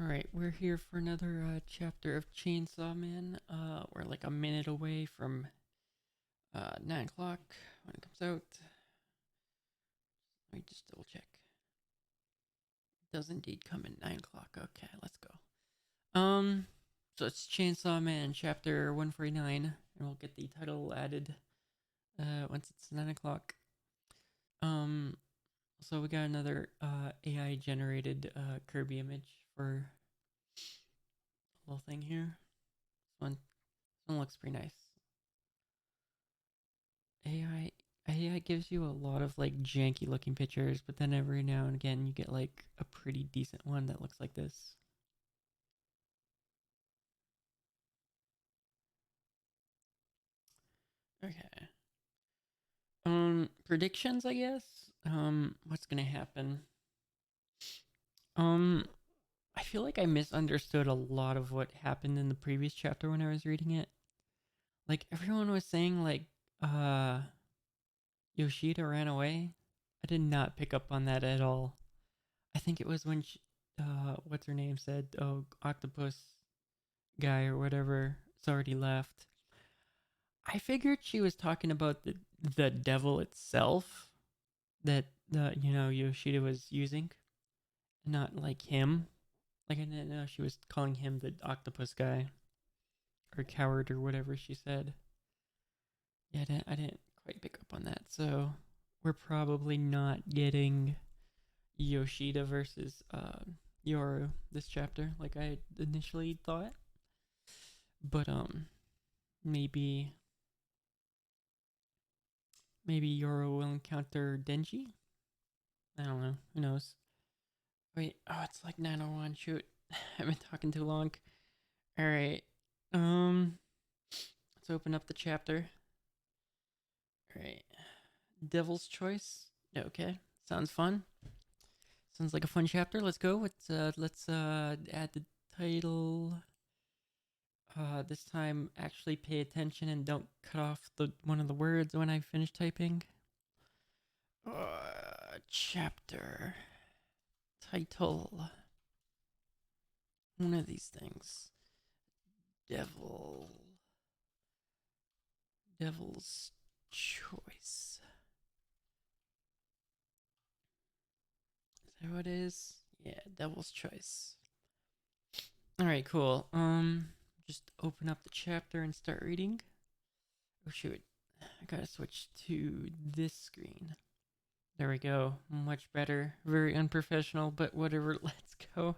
Alright, we're here for another chapter of Chainsaw Man. We're like a minute away from 9 o'clock when it comes out. Let me just double check. It does indeed come at 9 o'clock. Okay, let's go. So it's Chainsaw Man chapter 149, and we'll get the title added once it's 9 o'clock. So we got another AI generated Kirby image for a little thing here. This one looks pretty nice. AI gives you a lot of like janky looking pictures, but then every now and again you get like a pretty decent one that looks like this. Okay. Predictions, I guess. What's gonna happen? Um, I feel like I misunderstood a lot of what happened in the previous chapter when I was reading it. Like everyone was saying like Yoshida ran away. I did not pick up on that at all. I think it was when what's her name said, "Oh, octopus guy or whatever, it's already left." I figured she was talking about the devil itself that Yoshida was using, not like him. Like I didn't know she was calling him the octopus guy or coward or whatever she said. Yeah, I didn't quite pick up on that. So we're probably not getting Yoshida versus Yoru this chapter like I initially thought. But maybe Yoru will encounter Denji. I don't know. Who knows? Wait. Oh, it's like 9:01. Shoot, I've been talking too long. All right. Um. Let's open up the chapter. All right. Devil's Choice. Okay. Sounds fun. Sounds like a fun chapter. Let's go. Let's add the title. This time actually pay attention and don't cut off the one of the words when I finish typing. Chapter title. One of these things. Devil's Choice. Is that what it is? Yeah, Devil's Choice. Alright, cool. Just open up the chapter and start reading. Oh shoot. I gotta switch to this screen. There we go. Much better. Very unprofessional, but whatever. Let's go.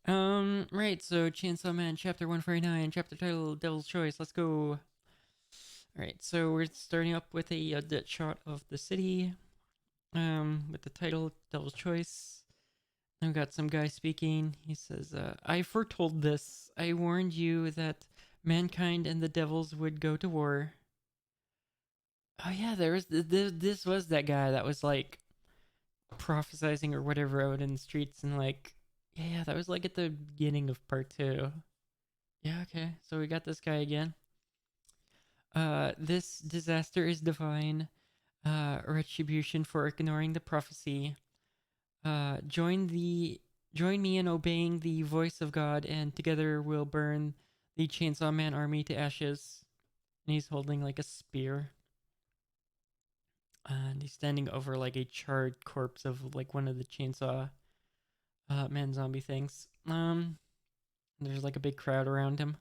Right, so Chainsaw Man, chapter 149, chapter title, Devil's Choice. Let's go. Alright, so we're starting up with a shot of the city, with the title, Devil's Choice. I've got some guy speaking. He says, I foretold this. I warned you that mankind and the devils would go to war. Oh yeah, there was this was that guy that was like prophesizing or whatever out in the streets and like yeah, that was like at the beginning of part 2. Yeah, okay. So we got this guy again. This disaster is divine retribution for ignoring the prophecy. Join me in obeying the voice of God, and together we'll burn the Chainsaw Man army to ashes. And he's holding like a spear. And he's standing over like a charred corpse of like one of the Chainsaw Man zombie things. There's like a big crowd around him.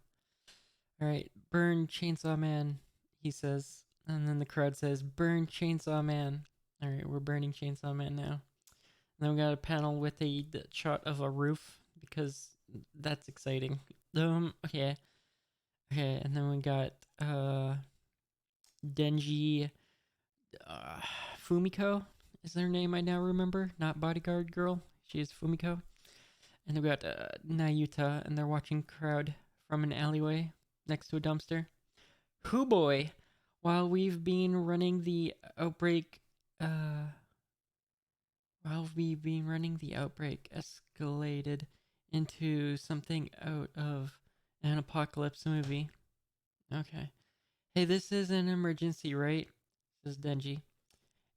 All right, burn Chainsaw Man, he says. And then the crowd says, burn Chainsaw Man. All right, we're burning Chainsaw Man now. And then we got a panel with a shot of a roof because that's exciting. Okay. Okay, and then we got Denji uh, Fumiko is their name I now remember, not bodyguard girl. She is Fumiko. And we got Nayuta, and they're watching crowd from an alleyway next to a dumpster. Hoo boy! While we've been running the outbreak, escalated into something out of an apocalypse movie. Okay. Hey, this is an emergency, right? Says Denji.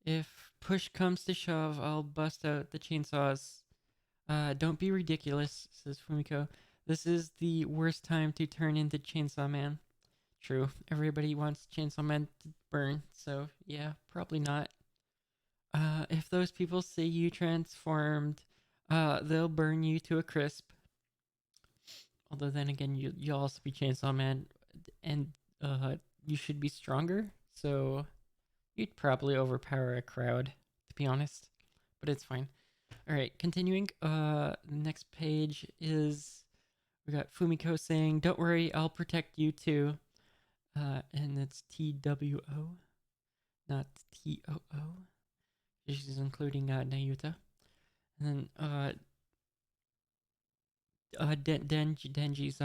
If push comes to shove, I'll bust out the chainsaws. Don't be ridiculous, says Fumiko. This is the worst time to turn into Chainsaw Man. True, everybody wants Chainsaw Man to burn, so yeah, probably not. If those people see you transformed, they'll burn you to a crisp. Although then again, you'll also be Chainsaw Man, and you should be stronger, so you'd probably overpower a crowd, to be honest. But it's fine. All right, continuing. The next page is we got Fumiko saying, "Don't worry, I'll protect you too." And it's TWO, not TOO. She's including Nayuta. And then Denji's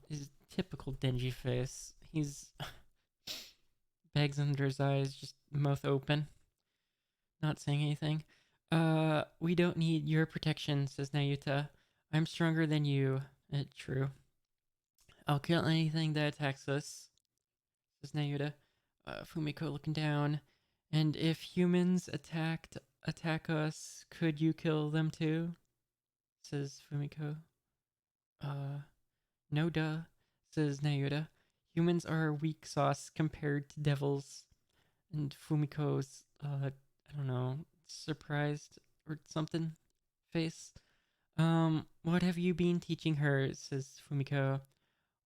his typical Denji face. He's bags under his eyes, just mouth open, not saying anything. We don't need your protection, says Nayuta. I'm stronger than you. True. I'll kill anything that attacks us, says Nayuta. Fumiko looking down. And if humans attack us, could you kill them too? Says Fumiko. No duh, says Nayuta. Humans are weak sauce compared to devils. And Fumiko's, I don't know, surprised or something face. What have you been teaching her? Says Fumiko.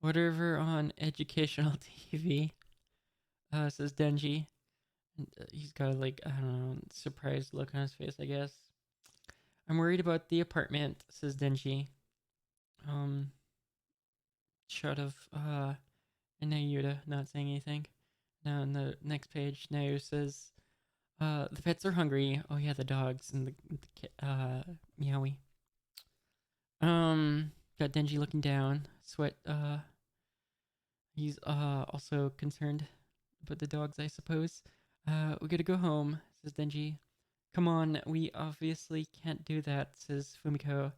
Whatever on educational TV, says Denji. And, he's got like, I don't know, surprised look on his face, I guess. I'm worried about the apartment, says Denji. Shot of Nayuta not saying anything. Now on the next page, Nayu says, the pets are hungry. Oh yeah, the dogs and the meowie. Got Denji looking down. Sweat. He's also concerned about the dogs, I suppose. We gotta go home, says Denji. Come on, we obviously can't do that, says Fumiko.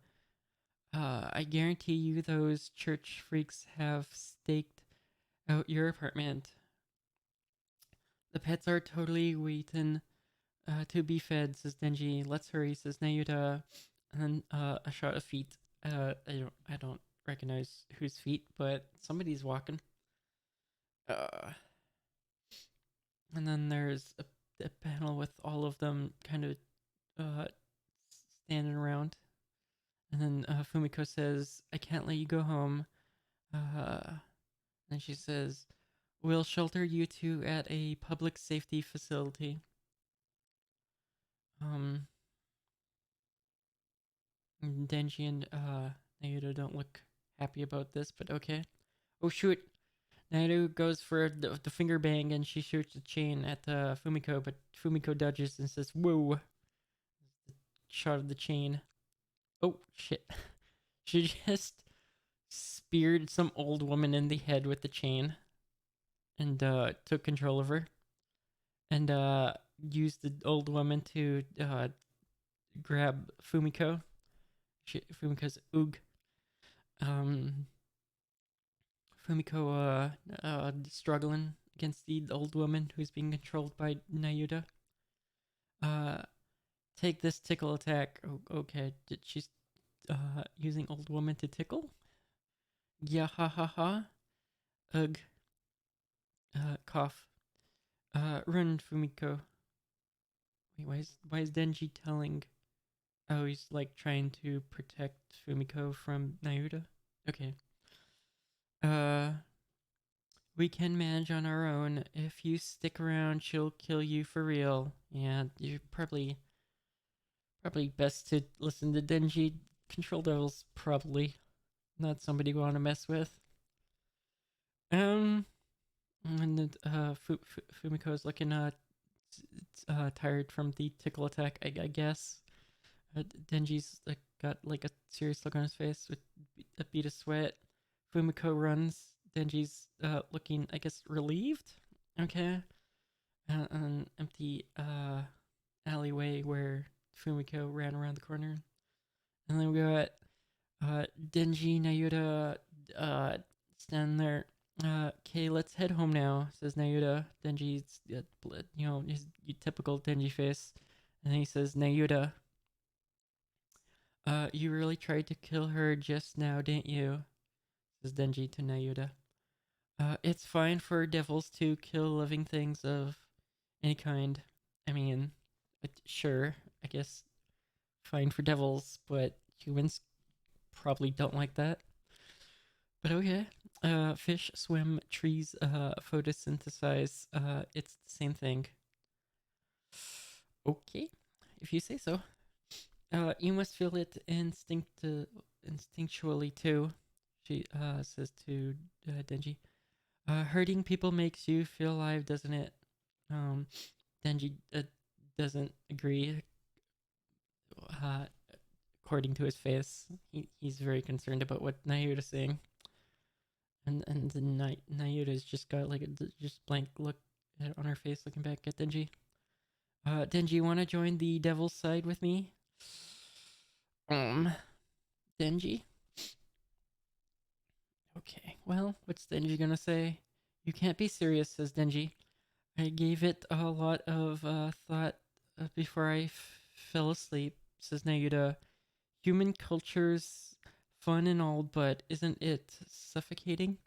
I guarantee you those church freaks have staked out your apartment. The pets are totally waiting to be fed, says Denji. Let's hurry, says Nayuta. And then a shot of feet. I don't recognize whose feet, but somebody's walking. And then there's a panel with all of them kind of standing around. And then Fumiko says, "I can't let you go home." And she says, "We'll shelter you two at a public safety facility." Denji and Nayuta don't look happy about this, but okay. Oh shoot! Nayuta goes for the finger bang and she shoots the chain at Fumiko, but Fumiko dodges and says, "Whoa!" Shot of the chain. Oh shit! She just speared some old woman in the head with the chain and took control of her and used the old woman to grab Fumiko. Fumiko's oog. Fumiko struggling against the old woman who's being controlled by Nayuta. Take this tickle attack. Oh, okay, she's using old woman to tickle? Yeah, ha ha ha. Ugh. Cough. Run, Fumiko. Wait, why is Denji telling? Oh, he's like trying to protect Fumiko from Nayuta. Okay. We can manage on our own. If you stick around, she'll kill you for real. Yeah, you're probably best to listen to Denji. Control Devil's probably not somebody you want to mess with. And Fumiko's looking tired from the tickle attack, I guess. Denji's got like a serious look on his face with a bead of sweat. Fumiko runs. Denji's looking, I guess, relieved. Okay. An empty alleyway where Fumiko ran around the corner. And then we got Denji, Nayuta standing there. Okay, let's head home now, says Nayuta. Denji's, his typical Denji face. And then he says, Nayuta. You really tried to kill her just now, didn't you? Says Denji to Nayuta. It's fine for devils to kill living things of any kind. I mean, sure, I guess fine for devils, but humans probably don't like that. But okay. Fish swim, trees photosynthesize. It's the same thing. Okay, if you say so. You must feel it instinctually too. She says to Denji. Hurting people makes you feel alive, doesn't it? Um, Denji doesn't agree. Uh, According to his face, he's very concerned about what Nayuta's saying, and the Nayuta's just got like a just blank look on her face, looking back at Denji. Denji, want to join the devil's side with me? Denji. Okay, well, what's Denji gonna say? You can't be serious, says Denji. I gave it a lot of thought before I fell asleep, says Nayuta. Human culture's fun and all, but isn't it suffocating?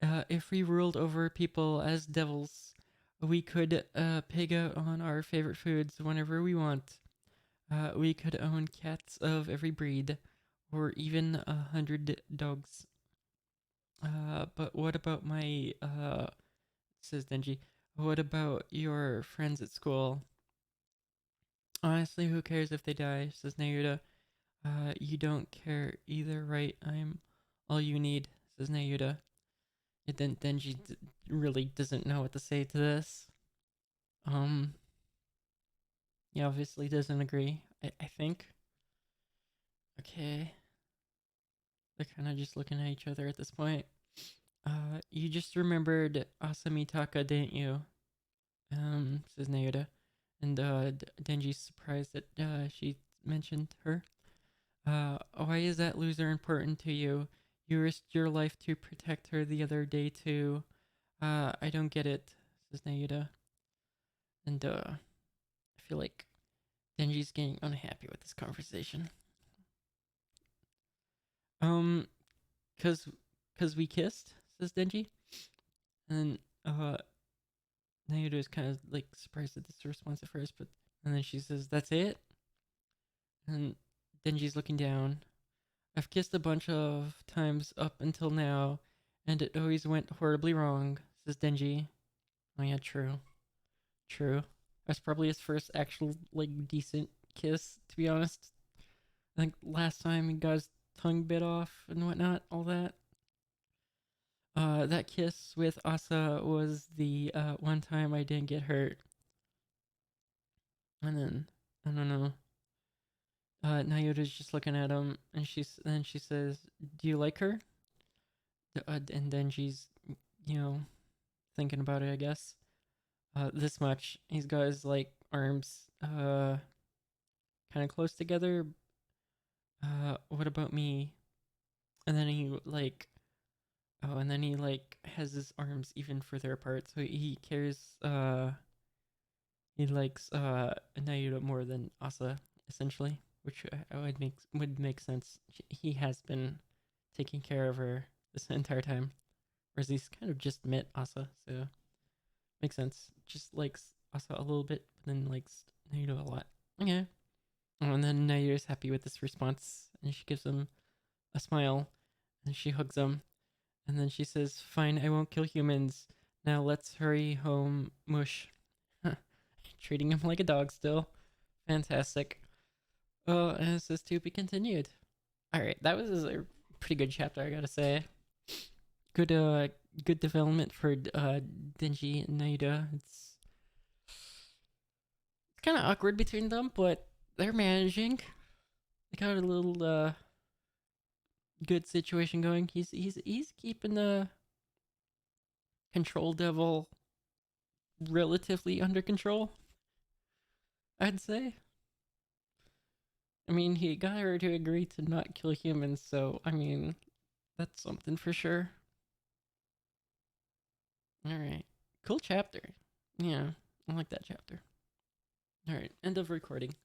If we ruled over people as devils, we could pig out on our favorite foods whenever we want. We could own cats of every breed, or even 100 dogs. But what about my, says Denji, what about your friends at school? Honestly, who cares if they die, says Nayuta. You don't care either, right? I'm all you need, says Nayuta. And then Denji really doesn't know what to say to this. He obviously doesn't agree, I think. Okay. They're kind of just looking at each other at this point. You just remembered Asamitaka, didn't you? Says Nayuta. And Denji's surprised that she mentioned her. Why is that loser important to you? You risked your life to protect her the other day too. I don't get it, says Nayuta. And I feel like Denji's getting unhappy with this conversation. Um, cause we kissed, says Denji. And Nayuta is kind of like surprised at this response at first, but and then she says, "That's it." And Denji's looking down. I've kissed a bunch of times up until now, and it always went horribly wrong, says Denji. Oh yeah, true. True. That's probably his first actual, like, decent kiss, to be honest. I think last time he got his tongue bit off and whatnot, all that. That kiss with Asa was the one time I didn't get hurt. And then, I don't know. Nayuta's just looking at him, and she says, "Do you like her?" And then she's, you know, thinking about it, I guess. This much. He's got his like arms kind of close together. What about me? And then he like and then he like has his arms even further apart, so he cares he likes Nayuta more than Asa, essentially, which would make sense. He has been taking care of her this entire time, whereas he's kind of just met Asa, so makes sense. Just likes Asa a little bit, but then likes Nayuta a lot. Okay. Oh, and then Nayuta's happy with this response, and she gives him a smile, and she hugs him, and then she says, "Fine, I won't kill humans. Now let's hurry home, mush." Treating him like a dog still. Fantastic. And it says to be continued. Alright, that was a pretty good chapter, I gotta say. Good development for Denji and Nayuta. It's kind of awkward between them, but they're managing. They got a little good situation going. He's keeping the control devil relatively under control, I'd say. I mean, he got her to agree to not kill humans, so I mean, that's something for sure. Alright. Cool chapter. Yeah, I like that chapter. Alright, end of recording.